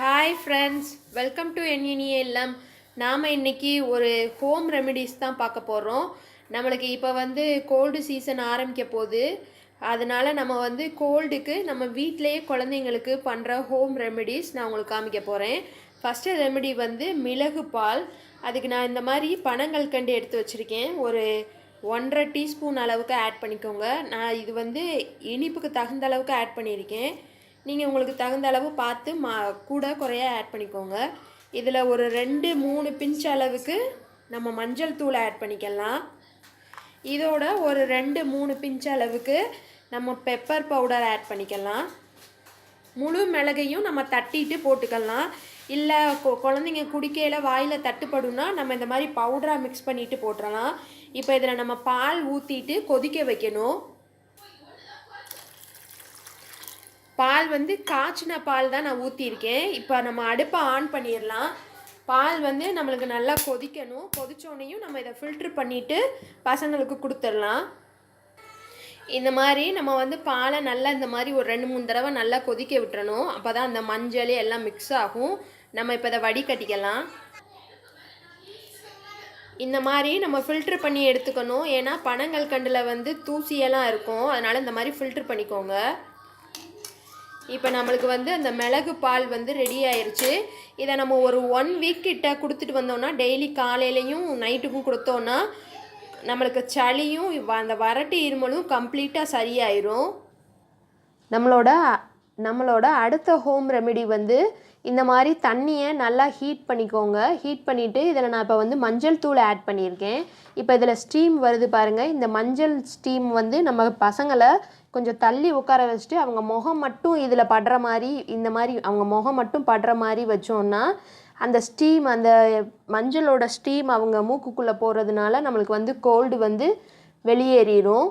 Hi friends, welcome to என்இனிஎல்எம். நாம் இன்றைக்கி ஒரு ஹோம் ரெமெடிஸ் தான் பார்க்க போகிறோம். நம்மளுக்கு இப்போ கோல்டு சீசன் ஆரம்பிக்க போகுது. அதனால் நம்ம கோல்டுக்கு நம்ம வீட்டிலையே குழந்தைங்களுக்கு பண்ணுற ஹோம் ரெமெடிஸ் நான் உங்களுக்கு காமிக்க போகிறேன். ஃபஸ்ட்டு ரெமெடி மிளகு பால். அதுக்கு நான் இந்த மாதிரி பனங்கல்கண்டு எடுத்து வச்சுருக்கேன். ஒரு 1.5 டீஸ்பூன் அளவுக்கு ஆட் பண்ணிக்கோங்க. நான் இது இனிப்புக்கு தகுந்த அளவுக்கு ஆட் பண்ணியிருக்கேன். நீங்கள் உங்களுக்கு தகுந்த அளவு பார்த்து கூட குறைய ஆட் பண்ணிக்கோங்க. இதில் ஒரு 2-3 பிஞ்ச் அளவுக்கு நம்ம மஞ்சள் தூள் ஆட் பண்ணிக்கலாம். இதோட ஒரு 2-3 பிஞ்ச் அளவுக்கு நம்ம பெப்பர் பவுடர் ஆட் பண்ணிக்கலாம். முழு மிளகையும் நம்ம தட்டிட்டு போட்டுக்கலாம். இல்லை குழந்தைங்க குடிக்கையில் வாயில் தட்டுப்படும்னா நம்ம இந்த மாதிரி பவுடராக மிக்ஸ் பண்ணிவிட்டு போட்டுடலாம். இப்போ இதில் நம்ம பால் ஊற்றிட்டு கொதிக்க வைக்கணும். பால் காய்ச்சின பால் தான் நான் ஊற்றிருக்கேன். இப்போ நம்ம அடுப்பை ஆன் பண்ணிடலாம். பால் நம்மளுக்கு நல்லா கொதிக்கணும். கொதிச்சோன்னையும் நம்ம இதை ஃபில்ட்ரு பண்ணிவிட்டு பசங்களுக்கு கொடுத்துடலாம். இந்த மாதிரி நம்ம பாலை நல்லா இந்த மாதிரி ஒரு 2-3 தடவை நல்லா கொதிக்க விட்டுறணும். அப்போ தான் அந்த மஞ்சள் எல்லாம் மிக்ஸ் ஆகும். நம்ம இப்போ இதை வடிகட்டிக்கலாம். இந்த மாதிரி நம்ம ஃபில்ட்ரு பண்ணி எடுத்துக்கணும். ஏன்னா பனங்கல்கண்டில் தூசியெல்லாம் இருக்கும். அதனால் இந்த மாதிரி ஃபில்ட்ரு பண்ணிக்கோங்க. இப்போ நம்மளுக்கு அந்த மிளகு பால் ரெடி ஆயிடுச்சு. இதை நம்ம ஒரு 1 வீக் கிட்ட கொடுத்துட்டு வந்தோம்னா, டெய்லி காலையிலையும் நைட்டுக்கும் கொடுத்தோன்னா நம்மளுக்கு சளியும் அந்த வறட்டு இருமலும் கம்ப்ளீட்டாக சரியாயிரும். நம்மளோட அடுத்த ஹோம் ரெமெடி இந்த மாதிரி தண்ணியை நல்லா ஹீட் பண்ணிக்கோங்க. ஹீட் பண்ணிவிட்டு இதில் நான் இப்போ மஞ்சள் தூள் ஆட் பண்ணியிருக்கேன். இப்போ இதில் ஸ்டீம் வருது பாருங்கள். இந்த மஞ்சள் ஸ்டீம் நம்ம பசங்களை கொஞ்சம் தள்ளி உட்கார வச்சுட்டு அவங்க முகம் மட்டும் இதில் படுற மாதிரி, இந்த மாதிரி அவங்க முகம் மட்டும் படுற மாதிரி வச்சோன்னா அந்த ஸ்டீம், அந்த மஞ்சளோட ஸ்டீம் அவங்க மூக்குக்குள்ளே போகிறதுனால நம்மளுக்கு கோல்டு வெளியேறிடும்.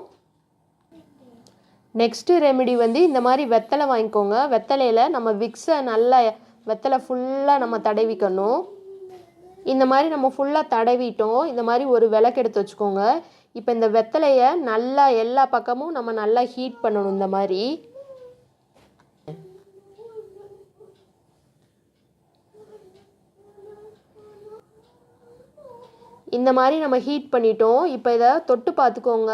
நெக்ஸ்ட்டு ரெமெடி இந்த மாதிரி வெத்தலை வாங்கிக்கோங்க. வெத்தலையில் நம்ம விக்ஸை நல்லா வெத்தலை ஃபுல்லாக நம்ம தடவிக்கணும். இந்த மாதிரி நம்ம ஃபுல்லாக தடவிட்டோம். இந்த மாதிரி ஒரு விளக்கு எடுத்து வச்சுக்கோங்க. இப்போ இந்த வெத்தலையை நல்லா எல்லா பக்கமும் நம்ம நல்லா ஹீட் பண்ணணும். இந்த மாதிரி நம்ம ஹீட் பண்ணிட்டோம். இப்போ இதை தொட்டு பார்த்துக்கோங்க.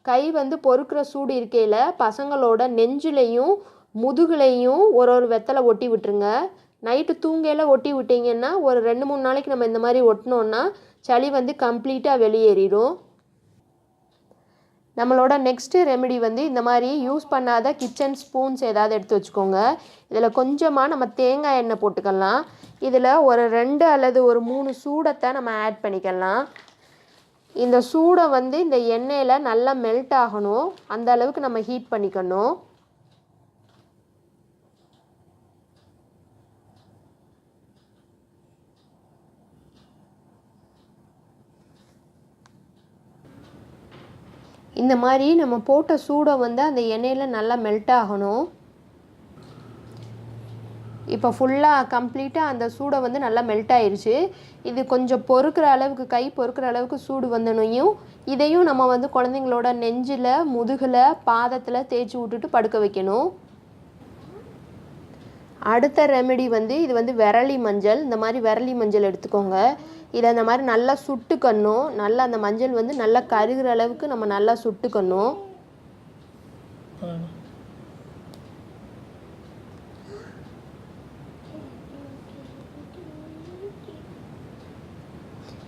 கை பொறுக்கிற சூடு இருக்கையில் பசங்களோட நெஞ்சுலையும் முதுகுலையும் ஒரு வெத்தலை ஒட்டி விட்டுருங்க. நைட்டு தூங்கையில் ஒட்டி விட்டிங்கன்னா ஒரு 2-3 நாளைக்கு நம்ம இந்த மாதிரி ஒட்டினோன்னா சளி கம்ப்ளீட்டாக வெளியேறிடும். நம்மளோட நெக்ஸ்ட்டு ரெமெடி இந்த மாதிரி யூஸ் பண்ணாத கிச்சன் ஸ்பூன்ஸ் ஏதாவது எடுத்து வச்சுக்கோங்க. இதில் கொஞ்சமாக நம்ம தேங்காய் எண்ணெய் போட்டுக்கலாம். இதில் ஒரு 2 அல்லது ஒரு 3 சூடத்தை நம்ம ஆட் பண்ணிக்கலாம். இந்த சூடை இந்த எண்ணெயில் நல்லா மெல்ட் ஆகணும். அந்த அளவுக்கு நம்ம ஹீட் பண்ணிக்கணும். இந்த மாதிரி நம்ம போட்ட சூடை அந்த எண்ணெயில் நல்லா மெல்ட் ஆகணும். இப்போ ஃபுல்லாக கம்ப்ளீட்டாக அந்த சூடை நல்லா மெல்ட் ஆயிடுச்சு. இது கொஞ்சம் பொறுக்கிற அளவுக்கு, கை பொறுக்கிற அளவுக்கு சூடு வந்தனையும் இதையும் நம்ம குழந்தைங்களோட நெஞ்சில், முதுகில், பாதத்தில் தேய்ச்சி விட்டுட்டு படுக்க வைக்கணும். அடுத்த ரெமெடி இது விரலி மஞ்சள். இந்த மாதிரி விரலி மஞ்சள் எடுத்துக்கோங்க. இதை இந்த மாதிரி நல்லா சுட்டுக்கணும். நல்லா அந்த மஞ்சள் நல்லா கருகிற அளவுக்கு நம்ம நல்லா சுட்டுக்கணும்.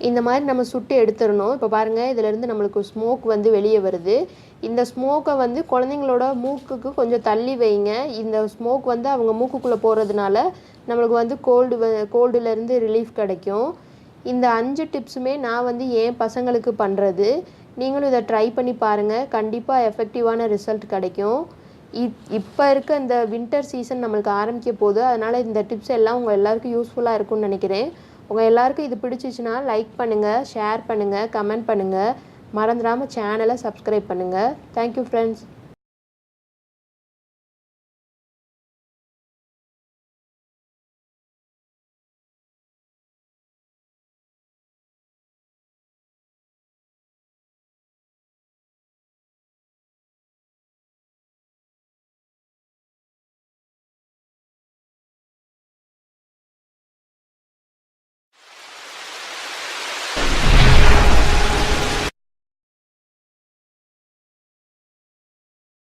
இந்த மாதிரி நம்ம சுட்டு எடுத்துடணும். இப்போ பாருங்கள், இதிலேருந்து நம்மளுக்கு ஸ்மோக் வெளியே வருது. இந்த ஸ்மோக்கை குழந்தைங்களோட மூக்குக்கு கொஞ்சம் தள்ளி வைங்க. இந்த ஸ்மோக் அவங்க மூக்குக்குள்ளே போகிறதுனால நம்மளுக்கு கோல்டுலேருந்து ரிலீஃப் கிடைக்கும். இந்த 5 டிப்ஸுமே நான் என் பசங்களுக்கு பண்ணுறது. நீங்களும் இதை ட்ரை பண்ணி பாருங்கள். கண்டிப்பாக எஃபெக்டிவான ரிசல்ட் கிடைக்கும். இப்போ இருக்க இந்த வின்டர் சீசன் நம்மளுக்கு ஆரம்பிக்க போகுது. அதனால் இந்த டிப்ஸ் எல்லாம் உங்கள் எல்லாருக்கும் யூஸ்ஃபுல்லாக இருக்கும்னு நினைக்கிறேன். உங்கள் எல்லாருக்கும் இது பிடிச்சிச்சின்னா லைக் பண்ணுங்கள், ஷேர் பண்ணுங்கள், கமெண்ட் பண்ணுங்கள். மறந்துடாமல் சேனலை சப்ஸ்கிரைப் பண்ணுங்கள். Thank you friends.